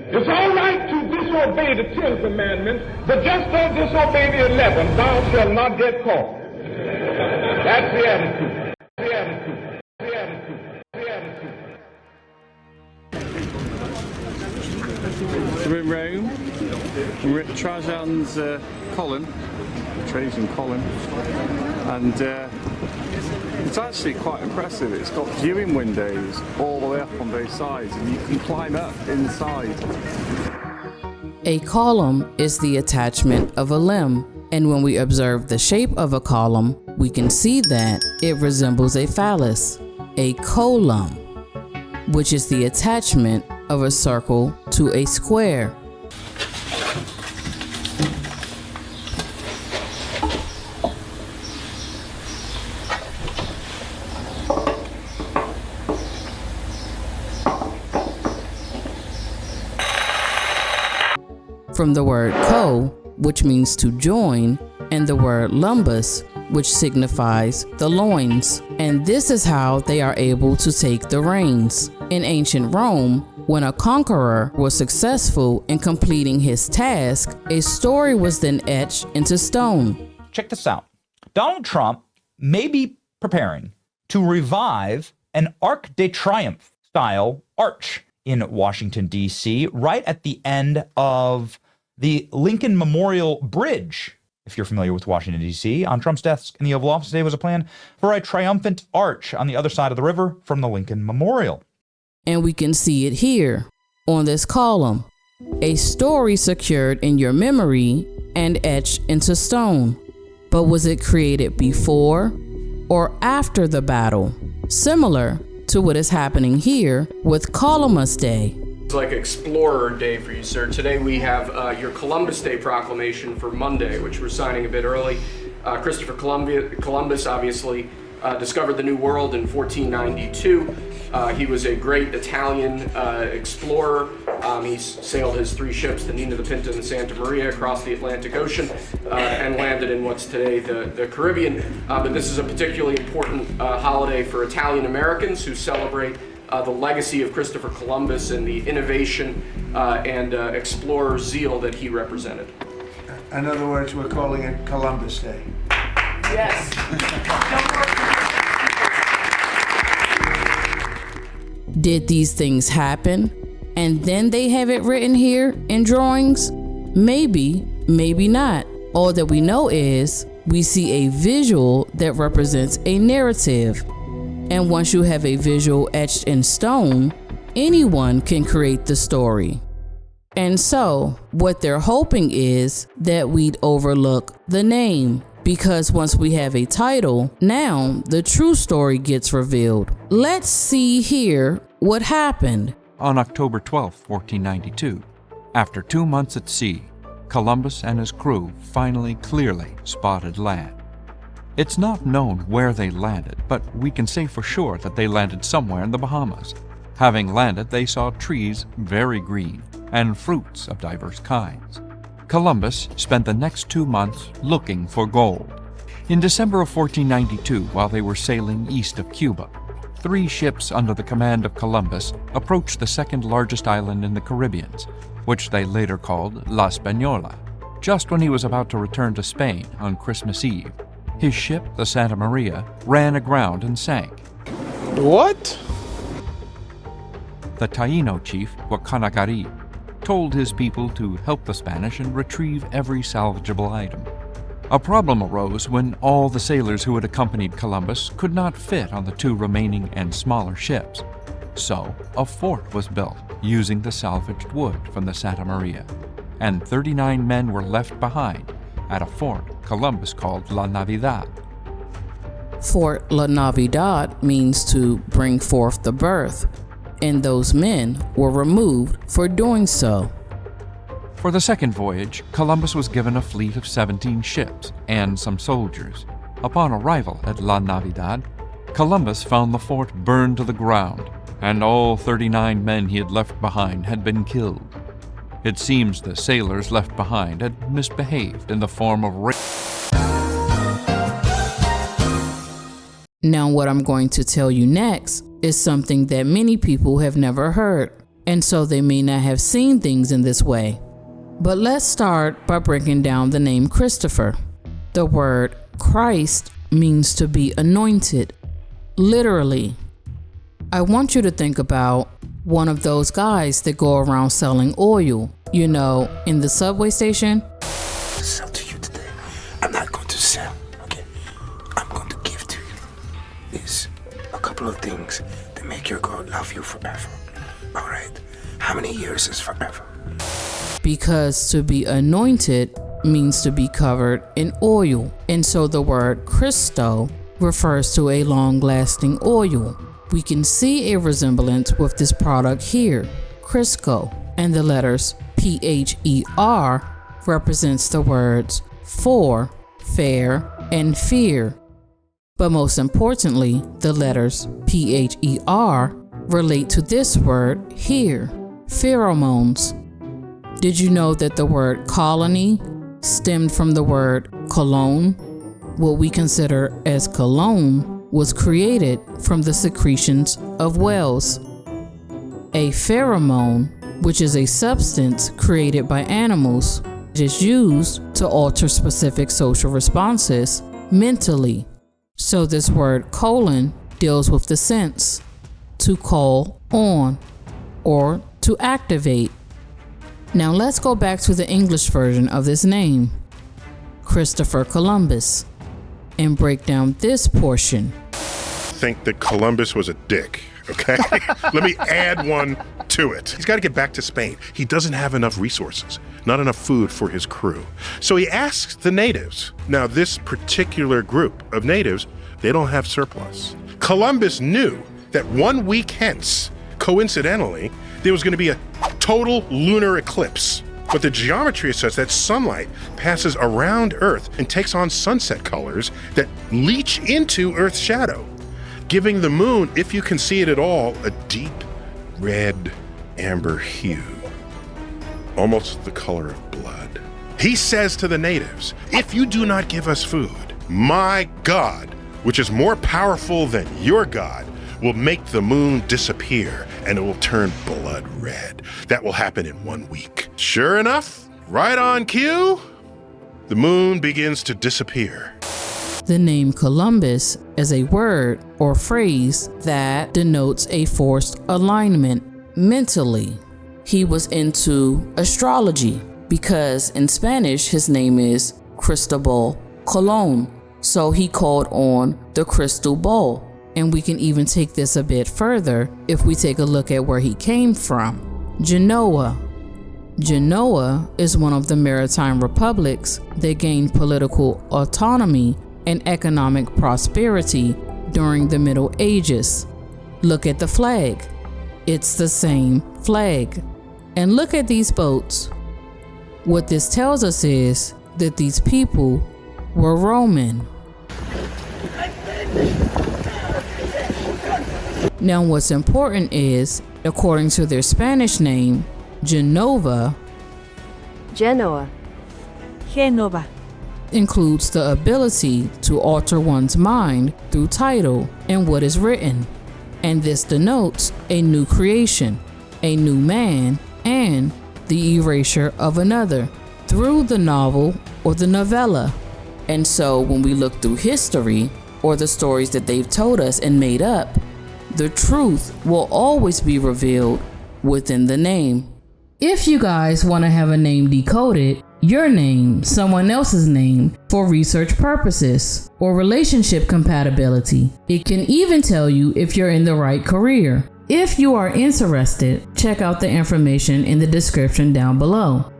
It's all right to disobey the 10 commandments, but just don't disobey the 11. Thou shalt not get caught. That's the attitude. The attitude. The attitude. The attitude. So we're in Rome. We're at Trajan's column, Trajan column, and it's actually quite impressive. It's got viewing windows all the way up on both sides, and you can climb up inside. A column is the attachment of a limb, and when we observe the shape of a column, we can see that it resembles a phallus, a column, which is the attachment of a circle to a square. From the word co, which means to join, and the word lumbus, which signifies the loins. And this is how they are able to take the reins. In ancient Rome, when a conqueror was successful in completing his task, a story was then etched into stone. Check this out. Donald Trump may be preparing to revive an Arc de Triomphe style arch in Washington, D.C., right at the end of the Lincoln Memorial Bridge. If you're familiar with Washington, D.C., on Trump's desk in the Oval Office today was a plan for a triumphant arch on the other side of the river from the Lincoln Memorial. And we can see it here on this column. A story secured in your memory and etched into stone. But was it created before or after the battle? Similar to what is happening here with Columbus Day. It's like Explorer Day for you, sir. Today we have your Columbus Day proclamation for Monday, which we're signing a bit early. Christopher Columbus obviously discovered the New World in 1492. He was a great Italian explorer. He sailed his 3 ships, the Nina, the Pinta, and the Santa Maria, across the Atlantic Ocean and landed in what's today the Caribbean. But this is a particularly important holiday for Italian Americans who celebrate the legacy of Christopher Columbus and the innovation and explorer zeal that he represented. In other words, we're calling it Columbus Day. Yes. Did these things happen? And then they have it written here in drawings? Maybe, maybe not. All that we know is we see a visual that represents a narrative. And once you have a visual etched in stone, anyone can create the story. And so, what they're hoping is that we'd overlook the name, because once we have a title, now the true story gets revealed. Let's see here what happened. On October 12, 1492, after 2 months at sea, Columbus and his crew finally clearly spotted land. It's not known where they landed, but we can say for sure that they landed somewhere in the Bahamas. Having landed, they saw trees very green and fruits of diverse kinds. Columbus spent the next 2 months looking for gold. In December of 1492, while they were sailing east of Cuba, 3 ships under the command of Columbus approached the second largest island in the Caribbean, which they later called La Española, just when he was about to return to Spain on Christmas Eve. His ship, the Santa Maria, ran aground and sank. What? The Taino chief, Guacanagari, told his people to help the Spanish and retrieve every salvageable item. A problem arose when all the sailors who had accompanied Columbus could not fit on the 2 remaining and smaller ships. So a fort was built using the salvaged wood from the Santa Maria, and 39 men were left behind at a fort Columbus called La Navidad. Fort La Navidad means to bring forth the birth, and those men were removed for doing so. For the second voyage, Columbus was given a fleet of 17 ships and some soldiers. Upon arrival at La Navidad, Columbus found the fort burned to the ground, and all 39 men he had left behind had been killed. It seems the sailors left behind had misbehaved in the form of rape. Now what I'm going to tell you next is something that many people have never heard. and so they may not have seen things in this way. But let's start by breaking down the name Christopher. The word Christ means to be anointed, literally. I want you to think about one of those guys that go around selling oil, you know, in the subway station. Sell to you today. I'm not going to sell, okay? I'm going to give to you is a couple of things that make your God love you forever. All right? How many years is forever? Because to be anointed means to be covered in oil, and so the word Christo refers to a long-lasting oil. We can see a resemblance with this product here, Crisco, and the letters PHER represents the words for, fair, and fear. But most importantly, the letters PHER relate to this word here, pheromones. Did you know that the word colony stemmed from the word cologne? What we consider as cologne was created from the secretions of whales. A pheromone, which is a substance created by animals, is used to alter specific social responses mentally. So this word colon deals with the sense to call on or to activate. Now let's go back to the English version of this name, Christopher Columbus, and break down this portion. Think that Columbus was a dick, okay? Let me add one to it. He's got to get back to Spain. He doesn't have enough resources, not enough food for his crew. So he asks the natives. Now, this particular group of natives, they don't have surplus. Columbus knew that 1 week hence, coincidentally, there was going to be a total lunar eclipse. But the geometry is such that sunlight passes around Earth and takes on sunset colors that leach into Earth's shadow, giving the moon, if you can see it at all, a deep red amber hue, almost the color of blood. He says to the natives, if you do not give us food, my God, which is more powerful than your God, will make the moon disappear and it will turn blood red. That will happen in 1 week. Sure enough, right on cue, the moon begins to disappear. The name Columbus is a word or phrase that denotes a forced alignment mentally. He was into astrology because in Spanish his name is Cristobal Colon, so he called on the crystal ball. And we can even take this a bit further if we take a look at where he came from. Genoa. Genoa is one of the maritime republics that gained political autonomy and economic prosperity during the Middle Ages. Look at the flag. It's the same flag. And look at these boats. What this tells us is that these people were Roman. Now what's important is, according to their Spanish name, Genoa Genoa includes the ability to alter one's mind through title and what is written. And this denotes a new creation, a new man, and the erasure of another through the novel or the novella. And so when we look through history or the stories that they've told us and made up, the truth will always be revealed within the name. If you guys want to have a name decoded, your name, someone else's name, for research purposes or relationship compatibility, it can even tell you if you're in the right career. If you are interested, check out the information in the description down below.